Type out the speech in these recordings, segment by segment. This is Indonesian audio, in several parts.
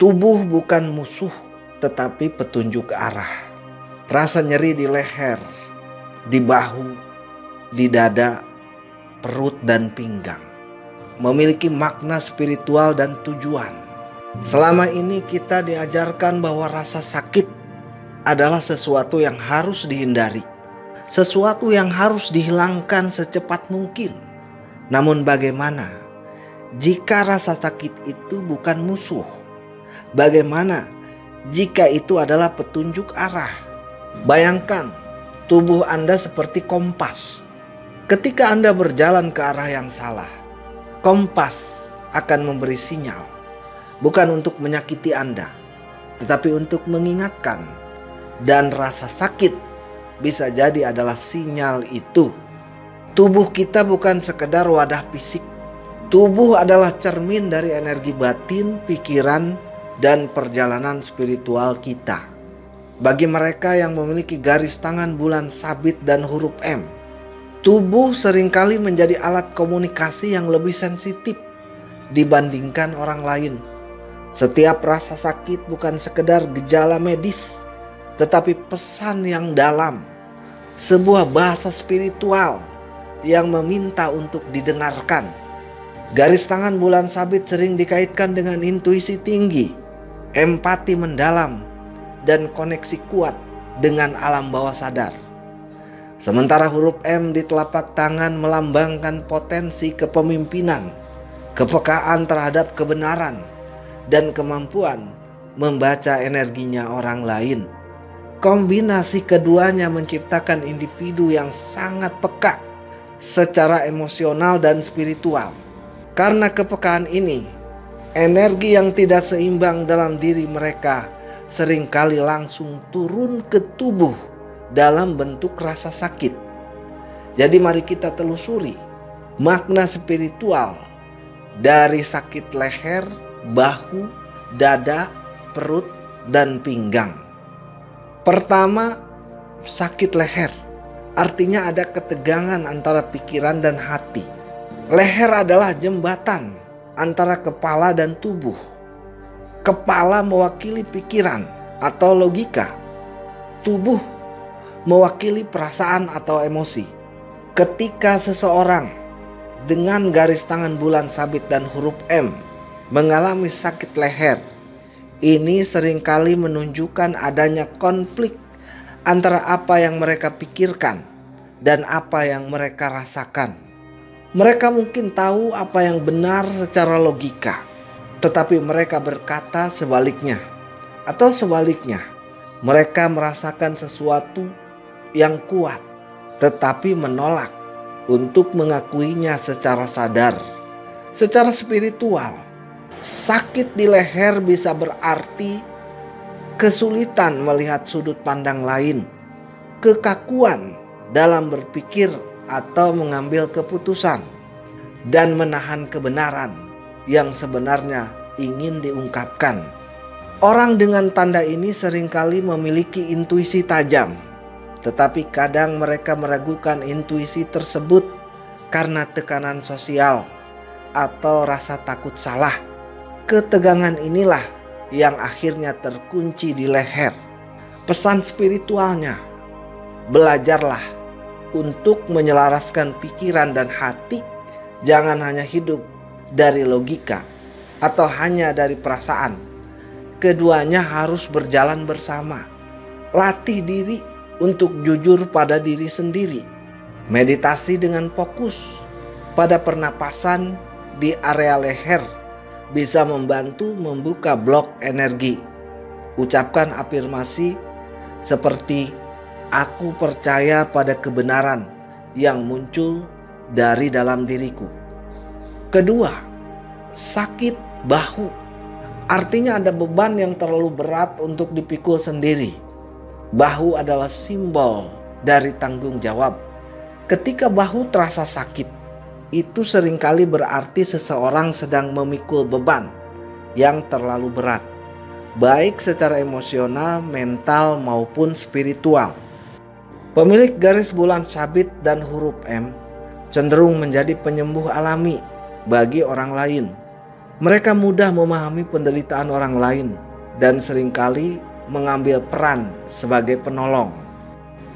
Tubuh bukan musuh, tetapi petunjuk arah. Rasa nyeri di leher, di bahu, di dada, perut, dan pinggang memiliki makna spiritual dan tujuan. Selama ini kita diajarkan bahwa rasa sakit adalah sesuatu yang harus dihindari, sesuatu yang harus dihilangkan secepat mungkin. Namun bagaimana jika rasa sakit itu bukan musuh? Bagaimana jika itu adalah petunjuk arah? Bayangkan tubuh Anda seperti kompas. Ketika Anda berjalan ke arah yang salah, kompas akan memberi sinyal, bukan untuk menyakiti Anda, tetapi untuk mengingatkan. Dan rasa sakit bisa jadi adalah sinyal itu. Tubuh kita bukan sekedar wadah fisik. Tubuh adalah cermin dari energi batin, pikiran, dan perjalanan spiritual kita. Bagi mereka yang memiliki garis tangan bulan sabit dan huruf M, tubuh seringkali menjadi alat komunikasi yang lebih sensitif dibandingkan orang lain. Setiap rasa sakit bukan sekedar gejala medis, tetapi pesan yang dalam, sebuah bahasa spiritual yang meminta untuk didengarkan. Garis tangan bulan sabit sering dikaitkan dengan intuisi tinggi, empati mendalam, dan koneksi kuat dengan alam bawah sadar. Sementara huruf M di telapak tangan melambangkan potensi kepemimpinan, kepekaan terhadap kebenaran, dan kemampuan membaca energinya orang lain. Kombinasi keduanya menciptakan individu yang sangat peka secara emosional dan spiritual. Karena kepekaan ini, energi yang tidak seimbang dalam diri mereka seringkali langsung turun ke tubuh dalam bentuk rasa sakit. Jadi mari kita telusuri makna spiritual dari sakit leher, bahu, dada, perut, dan pinggang. Pertama, sakit leher. Artinya ada ketegangan antara pikiran dan hati. Leher adalah jembatan antara kepala dan tubuh. Kepala mewakili pikiran atau logika. Tubuh mewakili perasaan atau emosi. Ketika seseorang dengan garis tangan bulan sabit dan huruf M mengalami sakit leher, ini seringkali menunjukkan adanya konflik antara apa yang mereka pikirkan dan apa yang mereka rasakan. Mereka mungkin tahu apa yang benar secara logika, tetapi mereka berkata sebaliknya. Atau sebaliknya, mereka merasakan sesuatu yang kuat, tetapi menolak untuk mengakuinya secara sadar. Secara spiritual, sakit di leher bisa berarti kesulitan melihat sudut pandang lain, kekakuan dalam berpikir atau mengambil keputusan, dan menahan kebenaran yang sebenarnya ingin diungkapkan. Orang dengan tanda ini seringkali memiliki intuisi tajam, tetapi kadang mereka meragukan intuisi tersebut karena tekanan sosial atau rasa takut salah. Ketegangan inilah yang akhirnya terkunci di leher. Pesan spiritualnya, belajarlah untuk menyelaraskan pikiran dan hati. Jangan hanya hidup dari logika atau hanya dari perasaan. Keduanya harus berjalan bersama. Latih diri untuk jujur pada diri sendiri. Meditasi dengan fokus pada pernapasan di area leher bisa membantu membuka blok energi. Ucapkan afirmasi seperti "Aku percaya pada kebenaran yang muncul dari dalam diriku." Kedua, sakit bahu. Artinya ada beban yang terlalu berat untuk dipikul sendiri. Bahu adalah simbol dari tanggung jawab. Ketika bahu terasa sakit, itu seringkali berarti seseorang sedang memikul beban yang terlalu berat, baik secara emosional, mental, maupun spiritual. Pemilik garis bulan sabit dan huruf M cenderung menjadi penyembuh alami bagi orang lain. Mereka mudah memahami penderitaan orang lain dan seringkali mengambil peran sebagai penolong.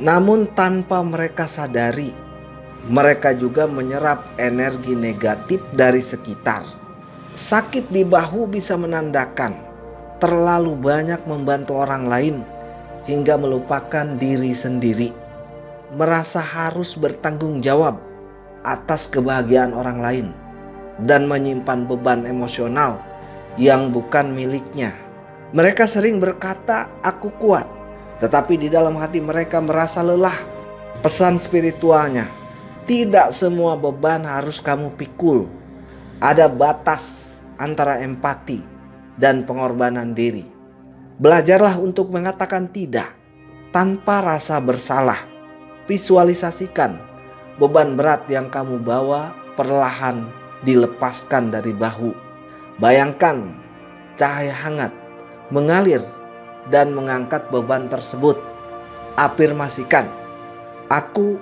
Namun tanpa mereka sadari, mereka juga menyerap energi negatif dari sekitar. Sakit di bahu bisa menandakan terlalu banyak membantu orang lain hingga melupakan diri sendiri. Merasa harus bertanggung jawab atas kebahagiaan orang lain dan menyimpan beban emosional yang bukan miliknya. Mereka sering berkata, "Aku kuat," tetapi di dalam hati mereka merasa lelah. Pesan spiritualnya, tidak semua beban harus kamu pikul. Ada batas antara empati dan pengorbanan diri. Belajarlah untuk mengatakan tidak tanpa rasa bersalah. Visualisasikan beban berat yang kamu bawa perlahan dilepaskan dari bahu. Bayangkan cahaya hangat mengalir dan mengangkat beban tersebut. Afirmasikan, "Aku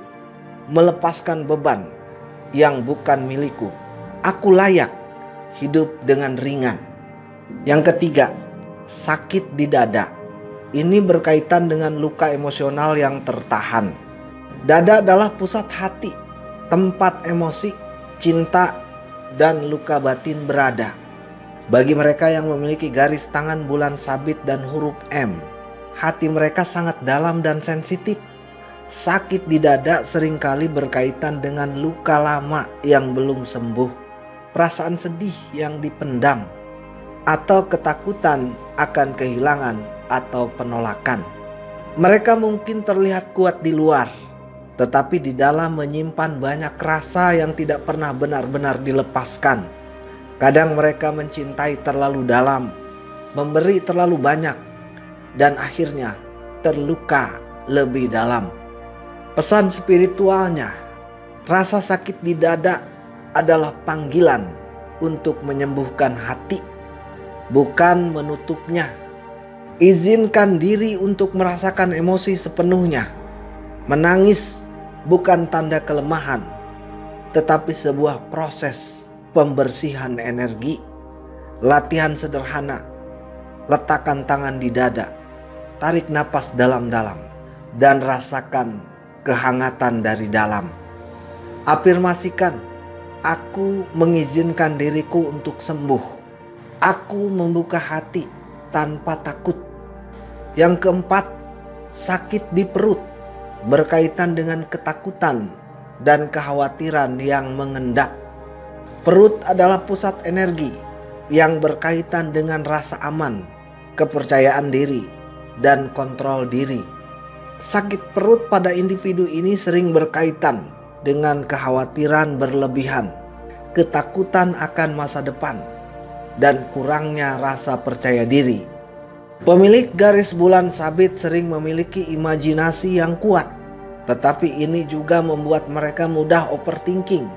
melepaskan beban yang bukan milikku. Aku layak hidup dengan ringan." Yang ketiga, sakit di dada. Ini berkaitan dengan luka emosional yang tertahan. Dada adalah pusat hati, tempat emosi, cinta, dan luka batin berada. Bagi mereka yang memiliki garis tangan bulan sabit dan huruf M, hati mereka sangat dalam dan sensitif. Sakit di dada seringkali berkaitan dengan luka lama yang belum sembuh, perasaan sedih yang dipendam, atau ketakutan akan kehilangan atau penolakan. Mereka mungkin terlihat kuat di luar, tetapi di dalam menyimpan banyak rasa yang tidak pernah benar-benar dilepaskan. Kadang mereka mencintai terlalu dalam, memberi terlalu banyak, dan akhirnya terluka lebih dalam. Pesan spiritualnya, rasa sakit di dada adalah panggilan untuk menyembuhkan hati, bukan menutupnya. Izinkan diri untuk merasakan emosi sepenuhnya. Menangis bukan tanda kelemahan, tetapi sebuah proses pembersihan energi. Latihan sederhana, letakkan tangan di dada, tarik napas dalam-dalam, dan rasakan kehangatan dari dalam. Afirmasikan, "Aku mengizinkan diriku untuk sembuh. Aku membuka hati tanpa takut." Yang keempat, sakit di perut berkaitan dengan ketakutan dan kekhawatiran yang mengendap. Perut adalah pusat energi yang berkaitan dengan rasa aman, kepercayaan diri, dan kontrol diri. Sakit perut pada individu ini sering berkaitan dengan kekhawatiran berlebihan, ketakutan akan masa depan, dan kurangnya rasa percaya diri. Pemilik garis bulan sabit sering memiliki imajinasi yang kuat, tetapi ini juga membuat mereka mudah overthinking.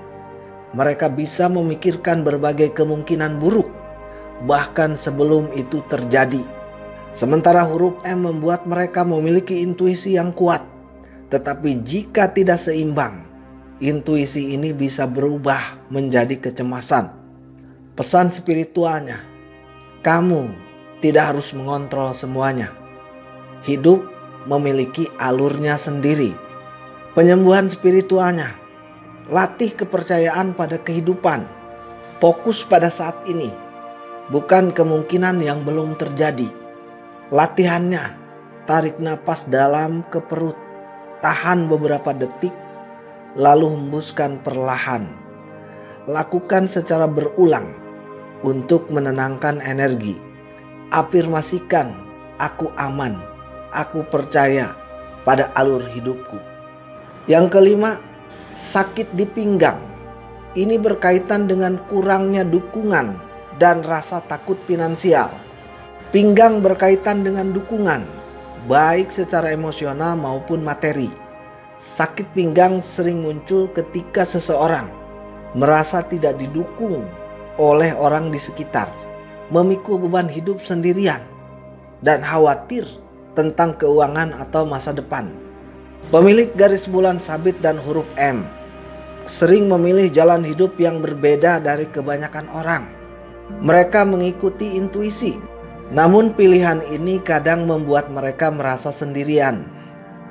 Mereka bisa memikirkan berbagai kemungkinan buruk, bahkan sebelum itu terjadi. Sementara huruf M membuat mereka memiliki intuisi yang kuat, tetapi jika tidak seimbang, intuisi ini bisa berubah menjadi kecemasan. Pesan spiritualnya, kamu tidak harus mengontrol semuanya. Hidup memiliki alurnya sendiri. Penyembuhan spiritualnya, latih kepercayaan pada kehidupan. Fokus pada saat ini, bukan kemungkinan yang belum terjadi. Latihannya, tarik napas dalam ke perut, tahan beberapa detik, lalu hembuskan perlahan. Lakukan secara berulang untuk menenangkan energi. Afirmasikan, "Aku aman, aku percaya pada alur hidupku." Yang kelima, sakit di pinggang. Ini berkaitan dengan kurangnya dukungan dan rasa takut finansial. Pinggang berkaitan dengan dukungan, baik secara emosional maupun materi. Sakit pinggang sering muncul ketika seseorang merasa tidak didukung oleh orang di sekitar, memikul beban hidup sendirian, dan khawatir tentang keuangan atau masa depan. Pemilik garis bulan sabit dan huruf M sering memilih jalan hidup yang berbeda dari kebanyakan orang. Mereka mengikuti intuisi, namun pilihan ini kadang membuat mereka merasa sendirian.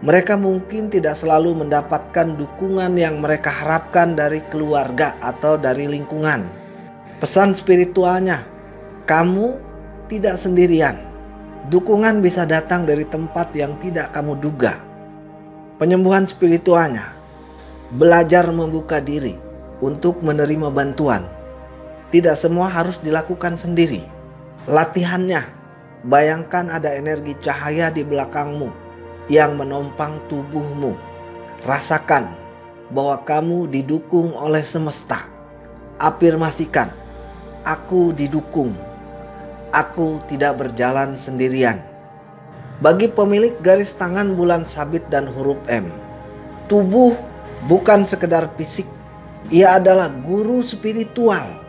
Mereka mungkin tidak selalu mendapatkan dukungan yang mereka harapkan dari keluarga atau dari lingkungan. Pesan spiritualnya, kamu tidak sendirian. Dukungan bisa datang dari tempat yang tidak kamu duga. Penyembuhan spiritualnya, belajar membuka diri untuk menerima bantuan. Tidak semua harus dilakukan sendiri. Latihannya, bayangkan ada energi cahaya di belakangmu yang menompang tubuhmu. Rasakan bahwa kamu didukung oleh semesta. Afirmasikan, aku didukung. Aku tidak berjalan sendirian. Bagi pemilik garis tangan bulan sabit dan huruf M, tubuh bukan sekedar fisik, ia adalah guru spiritual.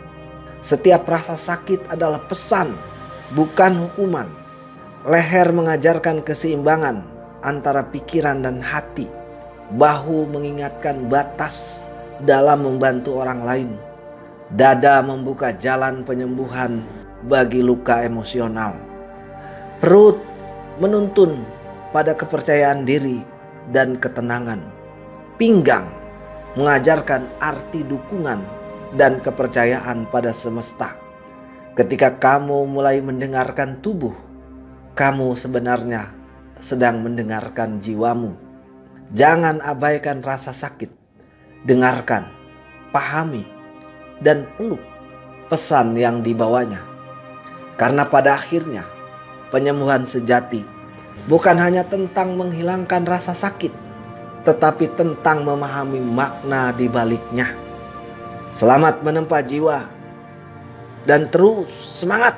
Setiap rasa sakit adalah pesan, bukan hukuman. Leher mengajarkan keseimbangan antara pikiran dan hati. Bahu mengingatkan batas dalam membantu orang lain. Dada membuka jalan penyembuhan bagi luka emosional. Perut menuntun pada kepercayaan diri dan ketenangan. Pinggang mengajarkan arti dukungan dan kepercayaan pada semesta. Ketika kamu mulai mendengarkan tubuh, kamu sebenarnya sedang mendengarkan jiwamu. Jangan abaikan rasa sakit. Dengarkan, pahami, dan peluk pesan yang dibawanya. Karena pada akhirnya, penyembuhan sejati bukan hanya tentang menghilangkan rasa sakit, tetapi tentang memahami makna di baliknya. Selamat menempa jiwa dan terus semangat.